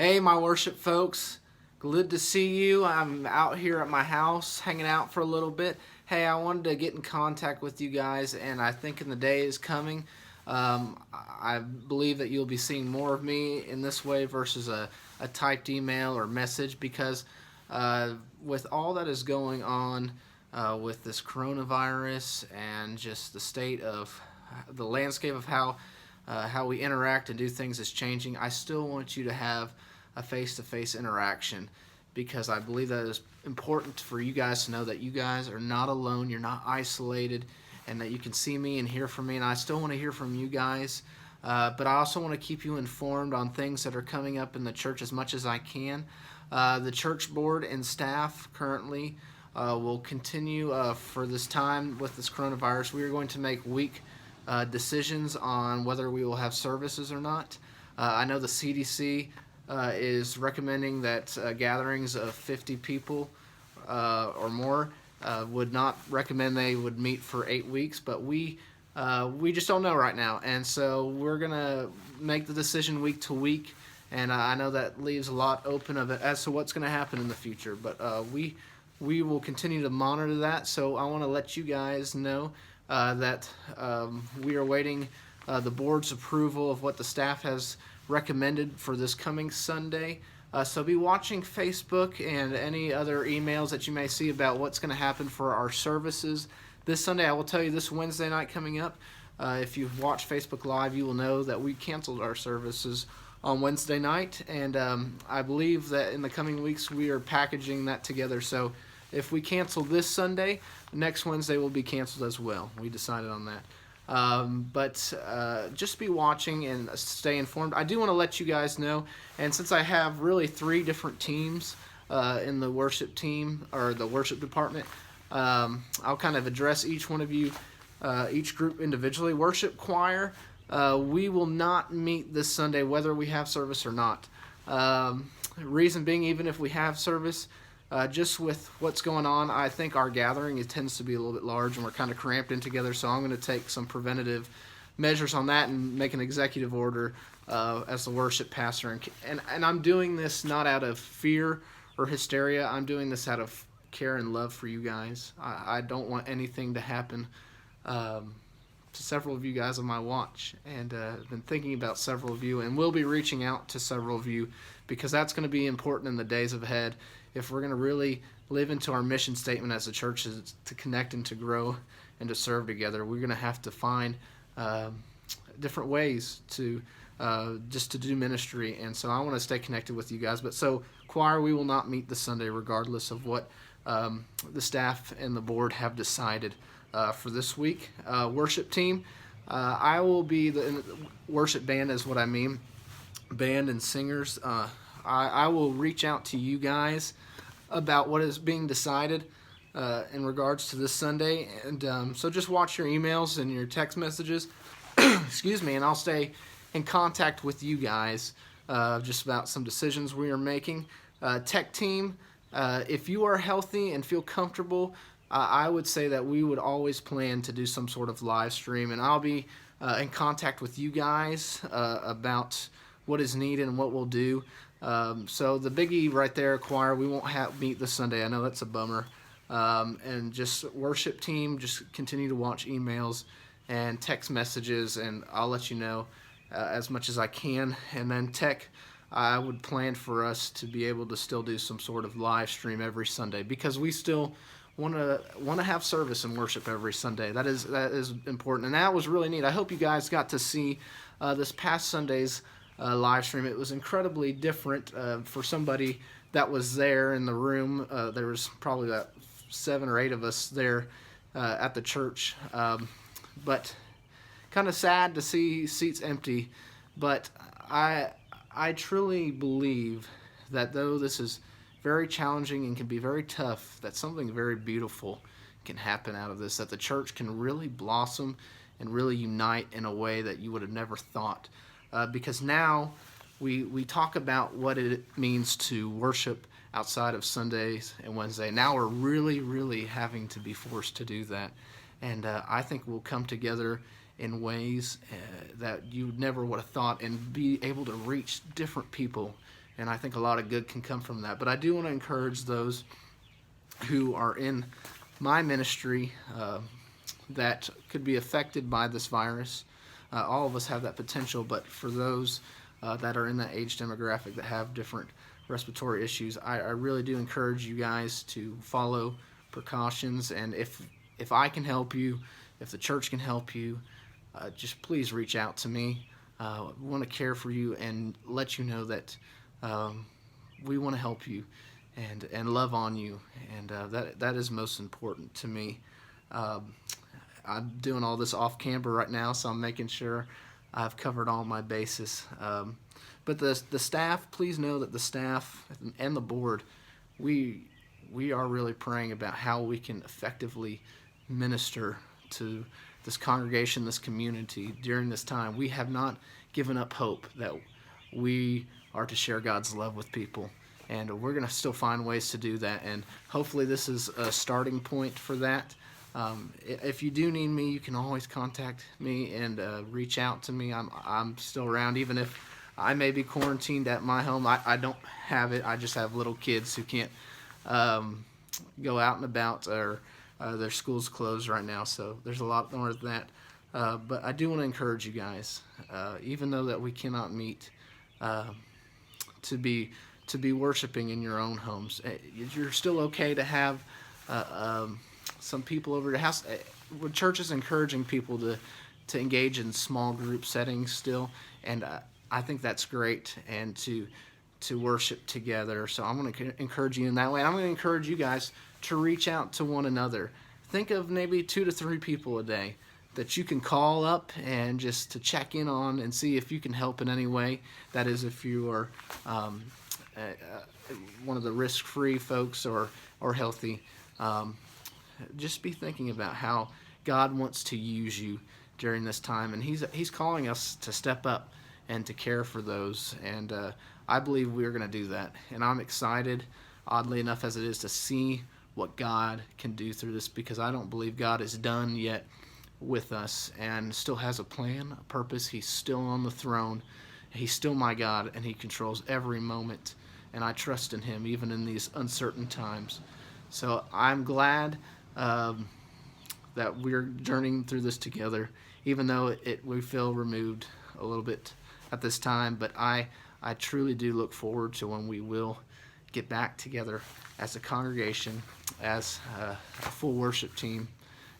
Hey, my worship folks. Good to see you. I'm out here at my house hanging out for a little bit. Hey, I wanted to get in contact with you guys, and I think in the day is coming. I believe that you'll be seeing more of me in this way versus a typed email or message because with all that is going on with this coronavirus and just the state of the landscape of how we interact and do things is changing, I still want you to have a face-to-face interaction because I believe that is important for you guys to know that you guys are not alone, you're not isolated, and that you can see me and hear from me. And I still want to hear from you guys, but I also want to keep you informed on things that are coming up in the church as much as I can. The church board and staff currently will continue for this time with this coronavirus. We are going to make week decisions on whether we will have services or not. I know the CDC is recommending that gatherings of 50 people or more would not recommend they would meet for 8 weeks, but we just don't know right now, and so we're gonna make the decision week to week. And I know that leaves a lot open of it as to what's going to happen in the future, but we will continue to monitor that. So I want to let you guys know that we are waiting the board's approval of what the staff has recommended for this coming Sunday. So be watching Facebook and any other emails that you may see about what's going to happen for our services this Sunday. I will tell you this Wednesday night coming up, if you've watched Facebook Live, you will know that we canceled our services on Wednesday night, and I believe that in the coming weeks we are packaging that together. So if we cancel this Sunday, next Wednesday will be canceled as well. We decided on that. But just be watching and stay informed. I do want to let you guys know, and since I have really 3 different teams in the worship team or the worship department, I'll kind of address each one of you, each group individually. Worship choir, we will not meet this Sunday whether we have service or not. Reason being, even if we have service, just with what's going on, I think our gathering it tends to be a little bit large and we're kind of cramped in together, so I'm going to take some preventative measures on that and make an executive order as the worship pastor. And I'm doing this not out of fear or hysteria. I'm doing this out of care and love for you guys. I don't want anything to happen to several of you guys on my watch, and I've been thinking about several of you, and we'll be reaching out to several of you because that's going to be important in the days ahead if we're going to really live into our mission statement as a church is to connect and to grow and to serve together. We're going to have to find different ways to just to do ministry, and so I want to stay connected with you guys. But so choir, we will not meet this Sunday regardless of what the staff and the board have decided for this week. Worship team, I will be the worship band is what I mean, band and singers. I will reach out to you guys about what is being decided in regards to this Sunday, and so just watch your emails and your text messages excuse me, and I'll stay in contact with you guys just about some decisions we are making. Tech team, if you are healthy and feel comfortable, I would say that we would always plan to do some sort of live stream, and I'll be in contact with you guys about what is needed and what we'll do. So the biggie right there, choir, we won't meet this Sunday. I know that's a bummer. And just worship team, just continue to watch emails and text messages, and I'll let you know as much as I can. And then tech, I would plan for us to be able to still do some sort of live stream every Sunday because we still want to have service and worship every Sunday. That is important, and that was really neat. I hope you guys got to see this past Sunday's live stream. It was incredibly different for somebody that was there in the room. There was probably about 7 or 8 of us there at the church, but kind of sad to see seats empty. But I truly believe that though this is very challenging and can be very tough, that something very beautiful can happen out of this, that the church can really blossom and really unite in a way that you would have never thought. Because now we talk about what it means to worship outside of Sundays and Wednesday. Now we're really having to be forced to do that. And I think we'll come together in ways that you never would have thought and be able to reach different people and I think a lot of good can come from that. But I do want to encourage those who are in my ministry that could be affected by this virus. All of us have that potential, but for those that are in that age demographic that have different respiratory issues, I really do encourage you guys to follow precautions. And if I can help you, if the church can help you, just please reach out to me. We want to care for you and let you know that we want to help you and love on you, and that is most important to me. I'm doing all this off camera right now, so I'm making sure I've covered all my bases. But the staff, please know that the staff and the board, we are really praying about how we can effectively minister to this congregation, this community during this time. We have not given up hope that we are to share God's love with people, and we're going to still find ways to do that, and hopefully this is a starting point for that. If you do need me, you can always contact me and reach out to me. I'm still around, even if I may be quarantined at my home. I don't have it. I just have little kids who can't go out and about, or their school's closed right now, so there's a lot more of that. But I do want to encourage you guys, even though that we cannot meet, to be worshiping in your own homes. You're still okay to have some people over the house. Church is encouraging people to engage in small group settings still, and I think that's great, and to worship together. So I'm going to encourage you in that way. And I'm going to encourage you guys to reach out to one another. Think of maybe 2 to 3 people a day that you can call up and just to check in on and see if you can help in any way. That is, if you are one of the risk-free folks or healthy. Just be thinking about how God wants to use you during this time, and He's calling us to step up and to care for those. And I believe we're going to do that. And I'm excited, oddly enough as it is, to see what God can do through this, because I don't believe God is done yet with us and still has a plan, a purpose. He's still on the throne. He's still my God, and He controls every moment. And I trust in Him even in these uncertain times. So I'm glad that we're journeying through this together, even though we feel removed a little bit at this time. But I truly do look forward to when we will get back together as a congregation, as a full worship team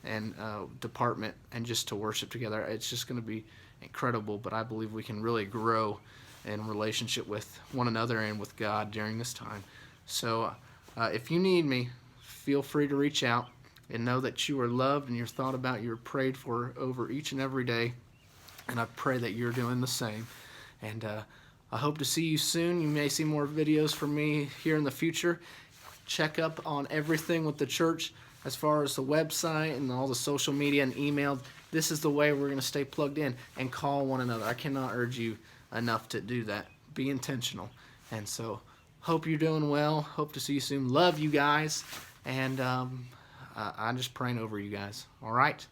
and department, and just to worship together. It's just going to be incredible, but I believe we can really grow in relationship with one another and with God during this time. So if you need me, feel free to reach out, and know that you are loved and you're thought about, you're prayed for over each and every day, and I pray that you're doing the same. And I hope to see you soon. You may see more videos from me here in the future. Check up on everything with the church as far as the website and all the social media and email. This is the way we're going to stay plugged in and call one another. I cannot urge you enough to do that. Be intentional. And so hope you're doing well. Hope to see you soon. Love you guys. And I'm just praying over you guys. All right?